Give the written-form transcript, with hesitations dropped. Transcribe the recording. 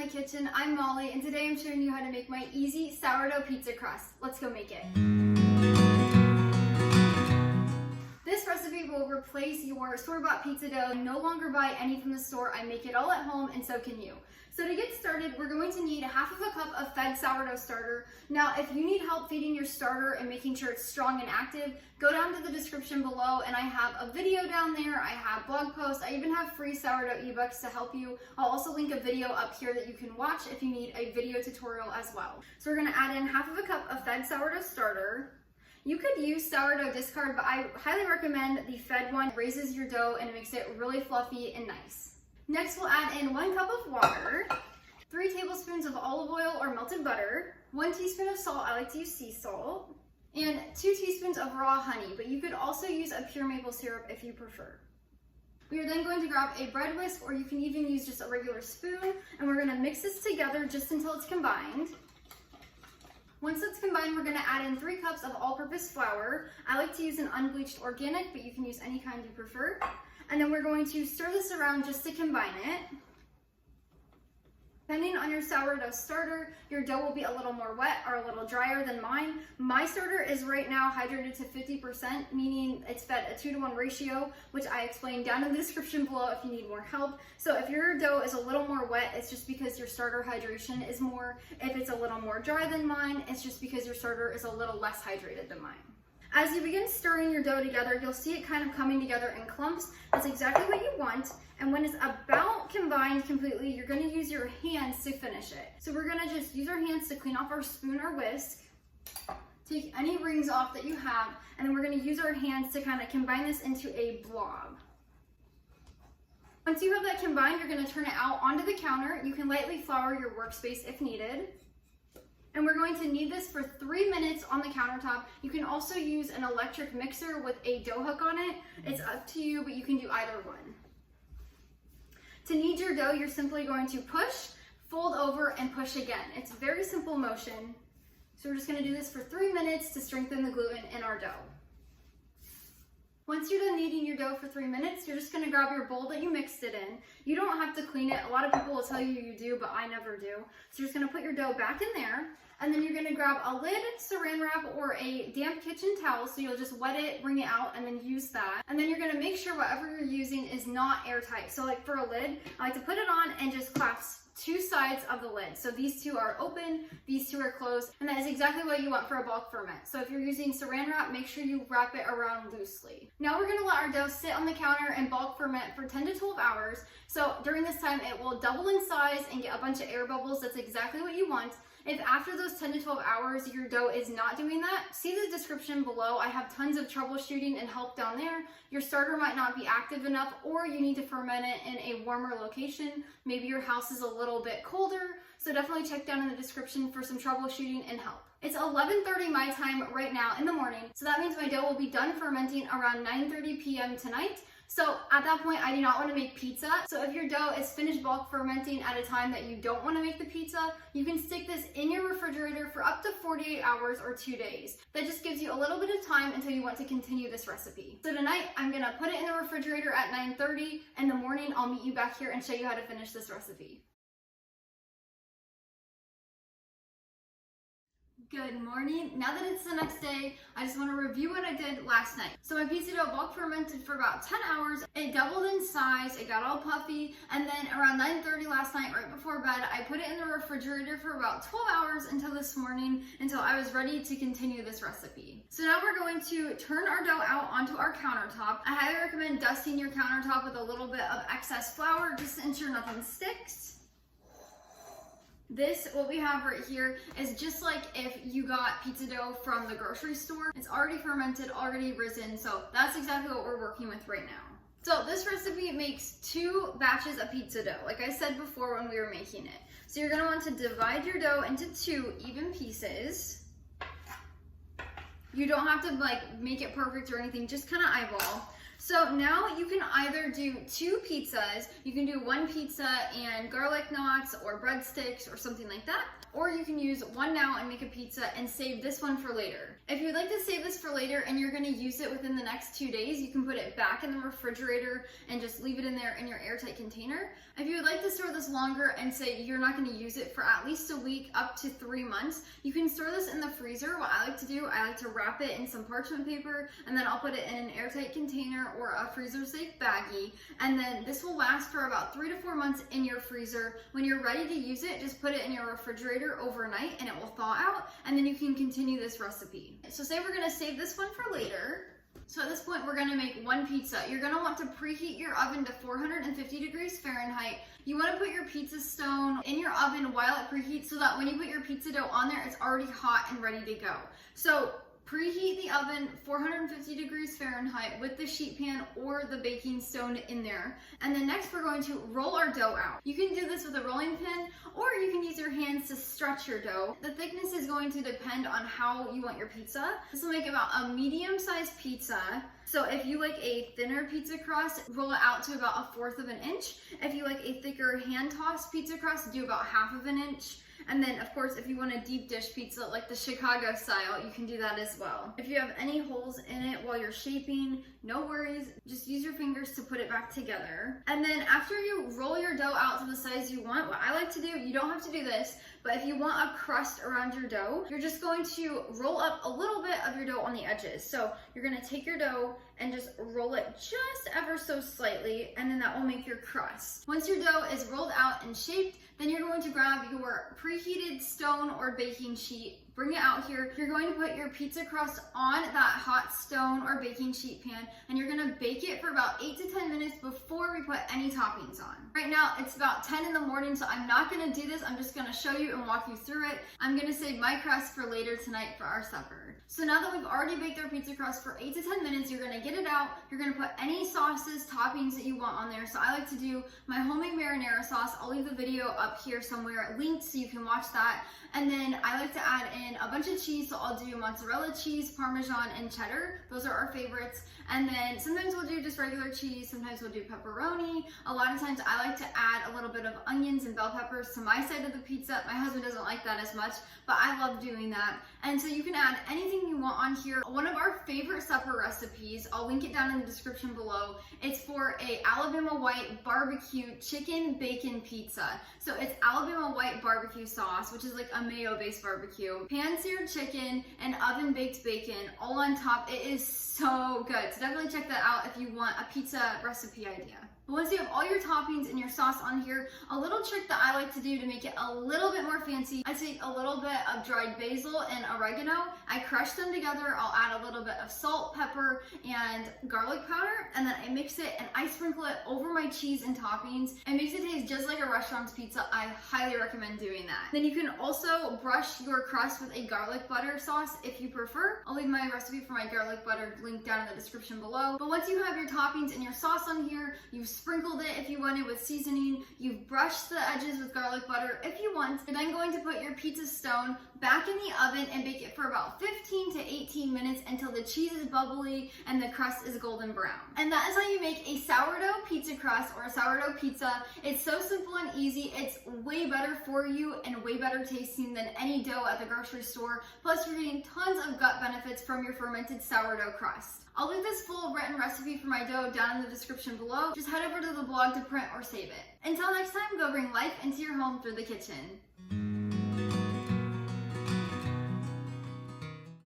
my kitchen. I'm Molly, and today I'm showing you how to make my easy sourdough pizza crust. Let's go make it. This recipe will replace your store-bought pizza dough. No longer buy any from the store. I make it all at home, and so can you. So to get started, we're going to need half of a cup of fed sourdough starter. Now, if you need help feeding your starter and making sure it's strong and active, go down to the description below, and I have a video down there. I have blog posts. I even have free sourdough ebooks to help you. I'll also link a video up here that you can watch if you need a video tutorial as well. So we're gonna add in half of a cup of fed sourdough starter. You could use sourdough discard, but I highly recommend the fed one. It raises your dough and it makes it really fluffy and nice. Next, we'll add in 1 cup of water, 3 tablespoons of olive oil or melted butter, 1 teaspoon of salt, I like to use sea salt, and 2 teaspoons of raw honey, but you could also use a pure maple syrup if you prefer. We are then going to grab a bread whisk, or you can even use just a regular spoon, and we're gonna mix this together just until it's combined. Once it's combined, we're gonna add in 3 cups of all-purpose flour. I like to use an unbleached organic, but you can use any kind you prefer. And then we're going to stir this around just to combine it. Depending on your sourdough starter, your dough will be a little more wet or a little drier than mine. My starter is right now hydrated to 50%, meaning it's fed a 2-to-1 ratio, which I explained down in the description below if you need more help. So if your dough is a little more wet, it's just because your starter hydration is more. If it's a little more dry than mine, it's just because your starter is a little less hydrated than mine. As you begin stirring your dough together, you'll see it kind of coming together in clumps. That's exactly what you want. And when it's about combined completely, you're gonna use your hands to finish it. So we're gonna just use our hands to clean off our spoon or whisk, take any rings off that you have, and then we're gonna use our hands to kind of combine this into a blob. Once you have that combined, you're gonna turn it out onto the counter. You can lightly flour your workspace if needed. And we're going to knead this for 3 minutes on the countertop. You can also use an electric mixer with a dough hook on it. It's up to you, but you can do either one. To knead your dough, you're simply going to push, fold over, and push again. It's a very simple motion. So we're just gonna do this for 3 minutes to strengthen the gluten in our dough. Once you're done kneading your dough for 3 minutes, you're just gonna grab your bowl that you mixed it in. You don't have to clean it. A lot of people will tell you you do, but I never do. So you're just gonna put your dough back in there, and then you're gonna grab a lid, saran wrap, or a damp kitchen towel, so you'll just wet it, bring it out, and then use that. And then you're gonna make sure whatever you're using is not airtight. So like for a lid, I like to put it on and just clasp 2 sides of the lid. So these 2 are open, these 2 are closed, and that is exactly what you want for a bulk ferment. So if you're using saran wrap, make sure you wrap it around loosely. Now we're gonna let our dough sit on the counter and bulk ferment for 10 to 12 hours. So during this time, it will double in size and get a bunch of air bubbles. That's exactly what you want. If after those 10 to 12 hours your dough is not doing that, see the description below. I have tons of troubleshooting and help down there. Your starter might not be active enough, or you need to ferment it in a warmer location. Maybe your house is a little bit colder, so definitely check down in the description for some troubleshooting and help. It's 11:30 my time right now in the morning, so that means my dough will be done fermenting around 9:30 p.m. tonight. So at that point, I do not want to make pizza. So if your dough is finished bulk fermenting at a time that you don't want to make the pizza, you can stick this in your refrigerator for up to 48 hours or 2 days. That just gives you a little bit of time until you want to continue this recipe. So tonight, I'm gonna put it in the refrigerator at 9:30. In the morning, I'll meet you back here and show you how to finish this recipe. Good morning. Now that it's the next day, I just want to review what I did last night. So my pizza dough bulk fermented for about 10 hours. It doubled in size, it got all puffy, and then around 9:30 last night, right before bed, I put it in the refrigerator for about 12 hours until this morning, until I was ready to continue this recipe. So now we're going to turn our dough out onto our countertop. I highly recommend dusting your countertop with a little bit of excess flour just to ensure nothing sticks. This, what we have right here, is just like if you got pizza dough from the grocery store. It's already fermented, already risen, so that's exactly what we're working with right now. So this recipe makes 2 batches of pizza dough, like I said before when we were making it. So you're gonna want to divide your dough into 2 even pieces. You don't have to like make it perfect or anything, just kind of eyeball. So now you can either do 2 pizzas, you can do 1 pizza and garlic knots or breadsticks or something like that, or you can use 1 now and make a pizza and save this one for later. If you'd like to save this for later and you're gonna use it within the next 2 days, you can put it back in the refrigerator and just leave it in there in your airtight container. If you would like to store this longer and say you're not going to use it for at least a week up to 3 months, you can store this in the freezer. What I like to do, I like to wrap it in some parchment paper, and then I'll put it in an airtight container or a freezer safe baggie, and then this will last for about 3 to 4 months in your freezer. When you're ready to use it, just put it in your refrigerator overnight and it will thaw out, and then you can continue this recipe. So say we're going to save this one for later. So at this point, we're gonna make one pizza. You're gonna want to preheat your oven to 450 degrees Fahrenheit. You wanna put your pizza stone in your oven while it preheats so that when you put your pizza dough on there, it's already hot and ready to go. So preheat the oven 450 degrees Fahrenheit with the sheet pan or the baking stone in there. And then next we're going to roll our dough out. You can do this with a rolling pin or you can use your hands to stretch your dough. The thickness is going to depend on how you want your pizza. This will make about a medium-sized pizza. So if you like a thinner pizza crust, roll it out to about 1/4 of an inch. If you like a thicker hand-tossed pizza crust, do about 1/2 of an inch. And then, of course, if you want a deep dish pizza like the Chicago style, you can do that as well. If you have any holes in it while you're shaping, no worries. Just use your fingers to put it back together. And then after you roll your dough out to the size you want, what I like to do, you don't have to do this, but if you want a crust around your dough, you're just going to roll up a little bit of your dough on the edges. So you're gonna take your dough and just roll it just ever so slightly, and then that will make your crust. Once your dough is rolled out and shaped, then you're going to grab your preheated stone or baking sheet, bring it out here. You're going to put your pizza crust on that hot stone or baking sheet pan, and you're gonna bake it for about 8 to 10 minutes before we put any toppings on. Right now, it's about 10 in the morning, so I'm not gonna do this. I'm just gonna show you and walk you through it. I'm gonna save my crust for later tonight for our supper. So now that we've already baked our pizza crust for 8 to 10 minutes, you're gonna get it out. You're gonna put any sauces, toppings that you want on there. So I like to do my homemade marinara sauce. I'll leave the video up here somewhere linked so you can watch that. And then I like to add in a bunch of cheese, so I'll do mozzarella cheese, Parmesan, and cheddar. Those are our favorites. And then sometimes we'll do just regular cheese, sometimes we'll do pepperoni. A lot of times I like to add a little bit of onions and bell peppers to my side of the pizza. My husband doesn't like that as much, but I love doing that. And so you can add anything you want on here. One of our favorite supper recipes, I'll link it down in the description below. It's for a Alabama white barbecue chicken bacon pizza. So it's Alabama white barbecue sauce, which is like a mayo-based barbecue, pan-seared chicken, and oven-baked bacon all on top. It is so good. So definitely check that out if you want a pizza recipe idea. But once you have all your toppings and your sauce on here, a little trick that I like to do to make it a little bit more fancy, I take a little bit of dried basil and oregano, I crush them together, I'll add a little bit of salt, pepper, and garlic powder, and then I mix it and I sprinkle it over my cheese and toppings. It makes it taste just like a restaurant's pizza. I highly recommend doing that. Then you can also brush your crust with a garlic butter sauce if you prefer. I'll leave my recipe for my garlic butter link down in the description below. But once you have your toppings and your sauce on here, you've sprinkled it if you wanted with seasoning, you've brushed the edges with garlic butter if you want. You're then going to put your pizza stone back in the oven and bake it for about 15 to 18 minutes until the cheese is bubbly and the crust is golden brown. And that is how you make a sourdough pizza crust or a sourdough pizza. It's so simple and easy. It's way better for you and way better tasting than any dough at the grocery store. Plus you're getting tons of gut benefits from your fermented sourdough crust. I'll leave this full written recipe for my dough down in the description below. Just head over to the blog to print or save it. Until next time, go bring life into your home through the kitchen.